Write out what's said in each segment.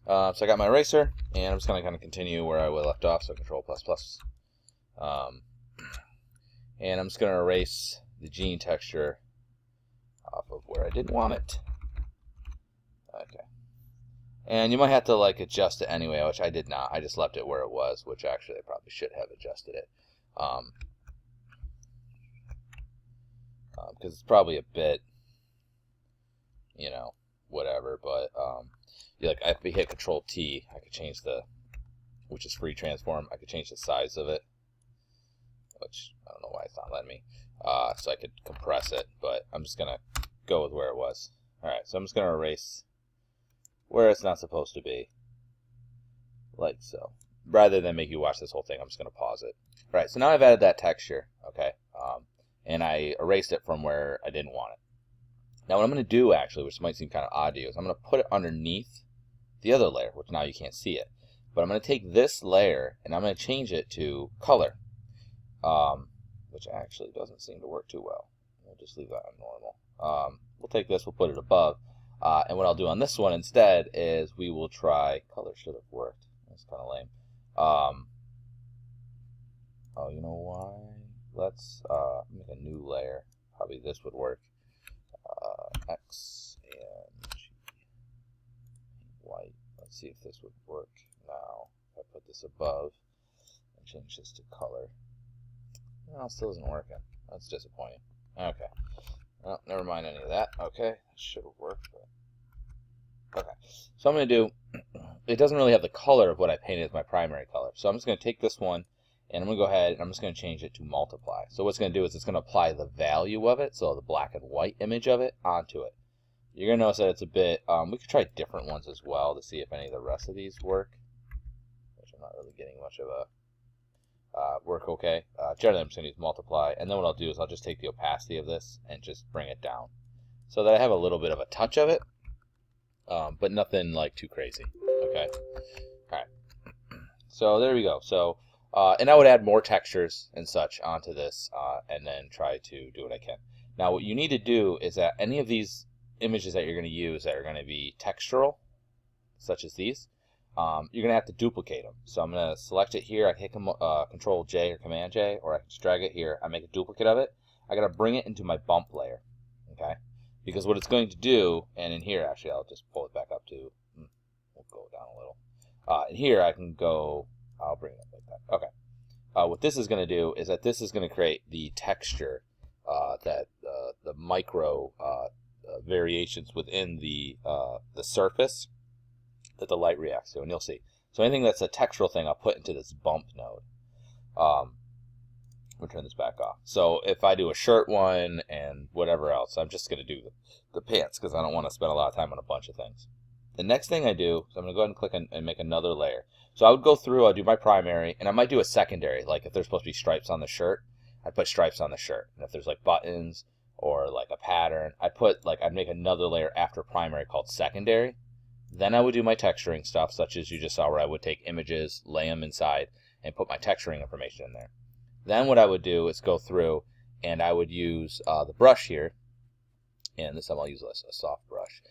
So I got my eraser, and I'm just going to kind of continue where I left off, so Control++. And I'm just going to erase the gene texture off of where I didn't want it. Okay. And you might have to like adjust it anyway, which I did not. I just left it where it was, which actually I probably should have adjusted it. Because it's probably a bit, you know, whatever, but like if we hit Control T, I could change the, which is free transform, I could change the size of it, which I don't know why it's not letting me. So I could compress it, but I'm just gonna go with where it was. Alright, so I'm just gonna erase where it's not supposed to be, like so. Rather than make you watch this whole thing, I'm just gonna pause it. Alright, so now I've added that texture, okay, and I erased it from where I didn't want it. Now what I'm going to do actually, which might seem kind of odd to you, is I'm going to put it underneath the other layer, which now you can't see it. But I'm going to take this layer and I'm going to change it to color, which actually doesn't seem to work too well. We'll just leave that on normal. We'll take this, we'll put it above, and what I'll do on this one instead is we will try, color should have worked, that's kind of lame. Oh, you know why? Let's make a new layer. Probably this would work. X and G, white. Let's see if this would work now. If I put this above and change this to color. No, it still isn't working. That's disappointing. Okay. Well, never mind any of that. Okay, that should have worked. But... okay. So I'm going to do, it doesn't really have the color of what I painted as my primary color. So I'm just going to take this one and I'm going to go ahead and I'm just going to change it to multiply. So what's going to do is it's going to apply the value of it, so the black and white image of it, onto it. You're going to notice that it's a bit, we could try different ones as well to see if any of the rest of these work, which I'm not really getting much of a work okay. Generally I'm just going to use multiply, and then what I'll do is I'll just take the opacity of this and just bring it down so that I have a little bit of a touch of it, but nothing like too crazy. Okay. Alright. So there we go. So and I would add more textures and such onto this, and then try to do what I can. Now what you need to do is that any of these images that you're going to use that are going to be textural, such as these, you're going to have to duplicate them. So I'm going to select it here, I hit Control J or Command J, or I can just drag it here, I make a duplicate of it. I got to bring it into my bump layer, okay? Because what it's going to do, and in here actually I'll just pull it back up to, we'll go down a little. In here I can go, I'll bring it up like that. Okay. What this is going to do is that this is going to create the texture, that the micro variations within the surface that the light reacts to, and you'll see. So anything that's a textural thing, I'll put into this bump node. We'll turn this back off. So if I do a shirt one and whatever else, I'm just going to do the pants because I don't want to spend a lot of time on a bunch of things. The next thing I do, so I'm going to go ahead and click and make another layer. So I would go through, I'll do my primary, and I might do a secondary. Like if there's supposed to be stripes on the shirt, I'd put stripes on the shirt. And if there's like buttons or like a pattern, I'd make another layer after primary called secondary. Then I would do my texturing stuff, such as you just saw where I would take images, lay them inside, and put my texturing information in there. Then what I would do is go through and I would use the brush here, and this time I'll use a soft brush.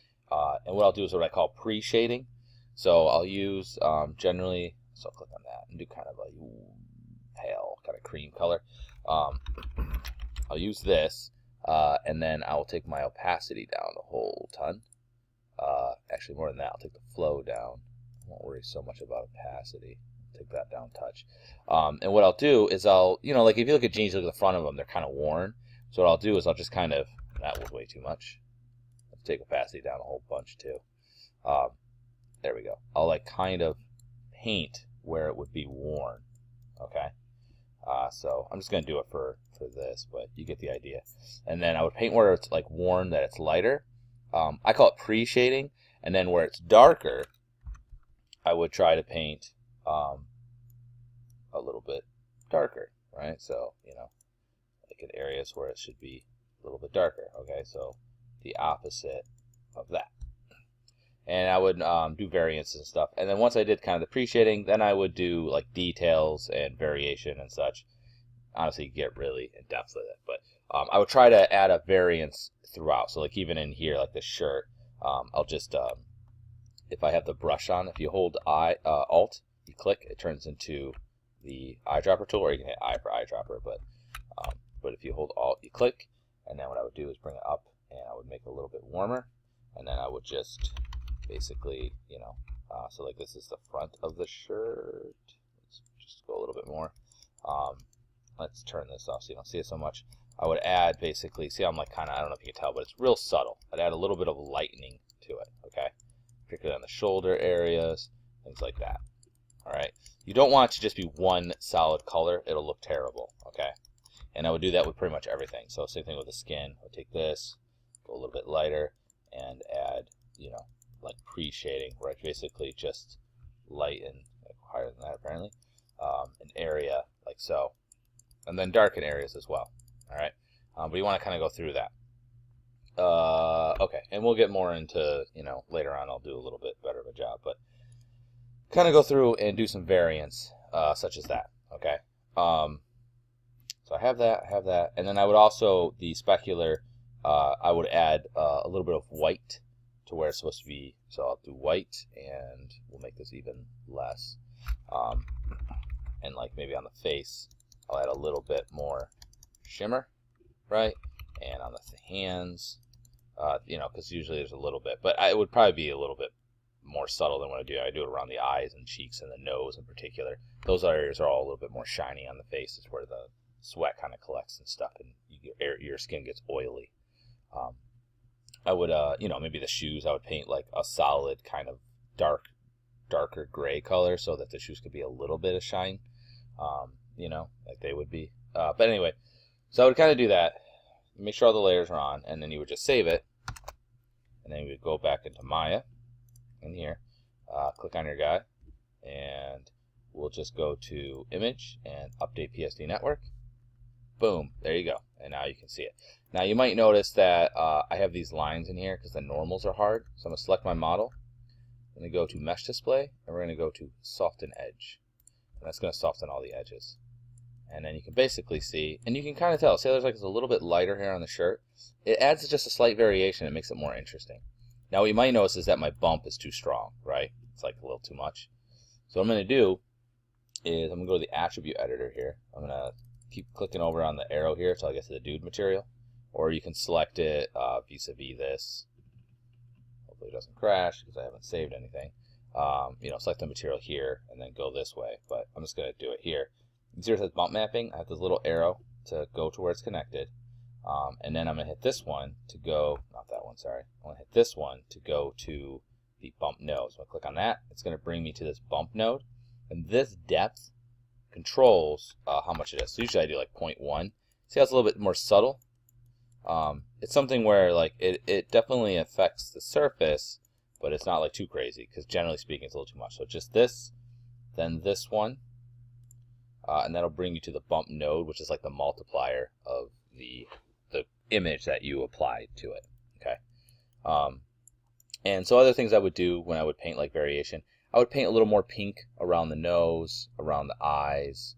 And what I'll do is what I call pre-shading. So I'll use generally, so I'll click on that and do kind of a pale, kind of cream color. I'll use this, and then I'll take my opacity down a whole ton. Actually, more than that, I'll take the flow down. I won't worry so much about opacity. Take that down a touch. And what I'll do is like if you look at jeans, look at the front of them, they're kind of worn. So what I'll do is I'll just kind of, that was way too much. Let's take opacity down a whole bunch too. There we go. I'll like kind of paint where it would be worn. Okay. So I'm just going to do it for this, but you get the idea. And then I would paint where it's like worn, that it's lighter. I call it pre-shading. And then where it's darker, I would try to paint a little bit darker, right? So, like in areas where it should be a little bit darker, okay? So the opposite of that. And I would do variants and stuff. And then once I did kind of the pre-shading, then I would do like details and variation and such. Honestly, get really in depth with it. But I would try to add a variance throughout. So like even in here, like the shirt, I'll just, if I have the brush on, if you hold Alt, you click, it turns into the eyedropper tool, or you can hit I for eyedropper, but if you hold Alt, you click, and then what I would do is bring it up, and I would make it a little bit warmer, and then I would just basically, you know, so like this is the front of the shirt. Let's just go a little bit more. Let's turn this off so you don't see it so much. I would add basically, see I'm like kind of, I don't know if you can tell, but it's real subtle. I'd add a little bit of lightening to it, okay? Particularly on the shoulder areas, things like that. All right. You don't want it to just be one solid color. It'll look terrible, okay? And I would do that with pretty much everything. So same thing with the skin. I would take this, go a little bit lighter, and add, you know, like pre-shading, where I basically just lighten, like higher than that apparently, an area like so, and then darken areas as well. All right, but you want to kind of go through that. Okay, and we'll get more into, you know, later on. I'll do a little bit better of a job, but kind of go through and do some variants, such as that. Okay, so I have that, and then I would also, the specular, I would add a little bit of white to where it's supposed to be. So I'll do white, and we'll make this even less. And like maybe on the face, I'll add a little bit more shimmer, right? And on the hands, you know, because usually there's a little bit, but it would probably be a little bit more subtle than what I do. I do it around the eyes and cheeks and the nose in particular. Those areas are all a little bit more shiny on the face. It's where the sweat kind of collects and stuff, and your skin gets oily. I would, you know, maybe the shoes, I would paint like a solid kind of darker gray color so that the shoes could be a little bit of shine, you know, like they would be. But anyway, so I would kind of do that, make sure all the layers are on, and then you would just save it, and then you would go back into Maya, in here, click on your guy, and we'll just go to Image and Update PSD Network. Boom, there you go, and now you can see it. Now you might notice that I have these lines in here because the normals are hard, so I'm going to select my model. I'm going to go to Mesh Display, and we're going to go to Soften Edge, and that's going to soften all the edges. And then you can basically see, and you can kind of tell, see there's like a little bit lighter here on the shirt. It adds just a slight variation. It makes it more interesting. Now what you might notice is that my bump is too strong, right? It's like a little too much. So what I'm going to do is I'm going to go to the attribute editor here. I'm going to keep clicking over on the arrow here until I get to the dude material. Or you can select it vis-a-vis this. Hopefully it doesn't crash because I haven't saved anything. You know, select the material here and then go this way. But I'm just going to do it here. You see where it says bump mapping? I have this little arrow to go to where it's connected. And then I'm going to hit this one to go, not that one, sorry. I'm going to hit this one to go to the bump node. So I click on that. It's going to bring me to this bump node. And this depth controls how much it is. So usually I do like 0.1. See how it's a little bit more subtle? It's something where like it definitely affects the surface, but it's not like too crazy because generally speaking it's a little too much. So just this, then this one, and that'll bring you to the bump node, which is like the multiplier of the image that you applied to it. Okay. And so other things I would do when I would paint like variation, I would paint a little more pink around the nose, around the eyes,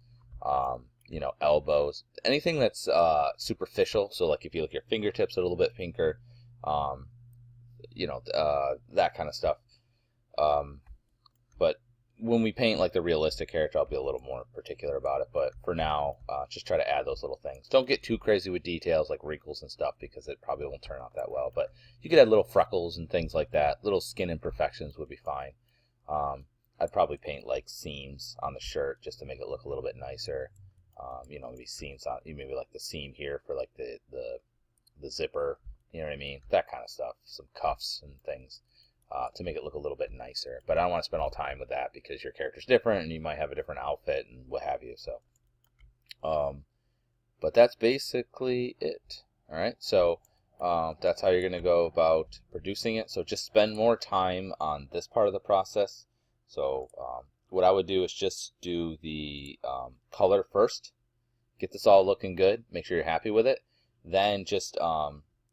you know, elbows, anything that's superficial. So like if you look at your fingertips, a little bit pinker, you know, that kind of stuff. But when we paint like the realistic character, I'll be a little more particular about it. But for now, just try to add those little things. Don't get too crazy with details like wrinkles and stuff because it probably won't turn out that well. But you could add little freckles and things like that. Little skin imperfections would be fine. I'd probably paint like seams on the shirt just to make it look a little bit nicer. You know, maybe seams on, maybe like the seam here for like the zipper. You know what I mean? That kind of stuff. Some cuffs and things. To make it look a little bit nicer. But I don't want to spend all time with that because your character's different and you might have a different outfit and what have you. So, but that's basically it. All right. So that's how you're going to go about producing it. So just spend more time on this part of the process. So what I would do is just do the color first. Get this all looking good. Make sure you're happy with it. Then just,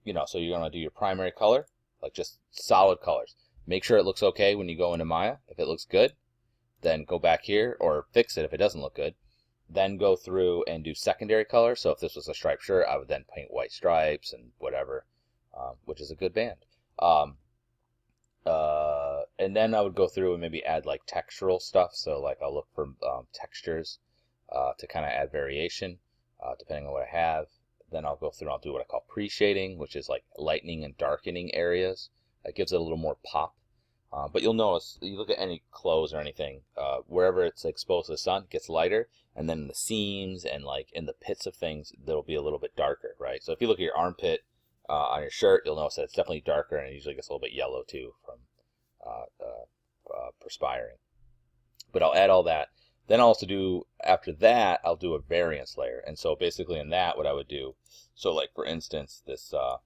you know, so you're going to do your primary color, like just solid colors. Make sure it looks okay when you go into Maya. If it looks good, then go back here or fix it if it doesn't look good. Then go through and do secondary color. So if this was a striped shirt, I would then paint white stripes and whatever, which is a good band. And then I would go through and maybe add like textural stuff. So like I'll look for textures to kind of add variation depending on what I have. Then I'll go through and I'll do what I call pre-shading, which is like lightening and darkening areas. That gives it a little more pop. But you'll notice, you look at any clothes or anything, wherever it's exposed to the sun, it gets lighter, and then the seams and like in the pits of things, they'll be a little bit darker, right? So if you look at your armpit on your shirt, you'll notice that it's definitely darker, and it usually gets a little bit yellow too from perspiring. But I'll add all that. Then I'll also do, after that, I'll do a variance layer. And so basically in that, what I would do, so like for instance, this up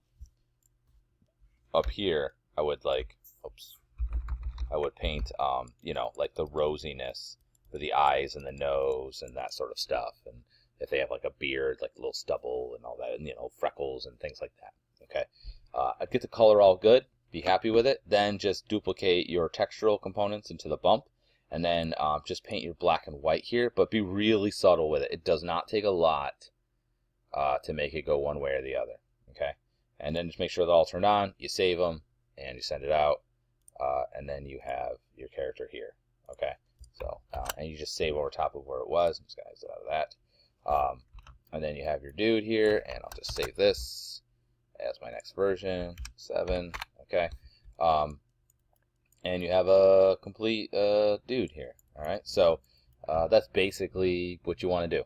here, I would like, I would paint, you know, like the rosiness for the eyes and the nose and that sort of stuff. And if they have like a beard, like a little stubble and all that, and, you know, freckles and things like that. Okay. I'd get the color all good, be happy with it. Then just duplicate your textural components into the bump. And then just paint your black and white here, but be really subtle with it. It does not take a lot to make it go one way or the other. Okay. And then just make sure they're all turned on. You save them and you send it out. And then you have your character here, okay? So, and you just save over top of where it was. I'm just gonna exit out of that. And then you have your dude here, and I'll just save this as my next version, 7, okay? And you have a complete dude here, all right? So that's basically what you want to do.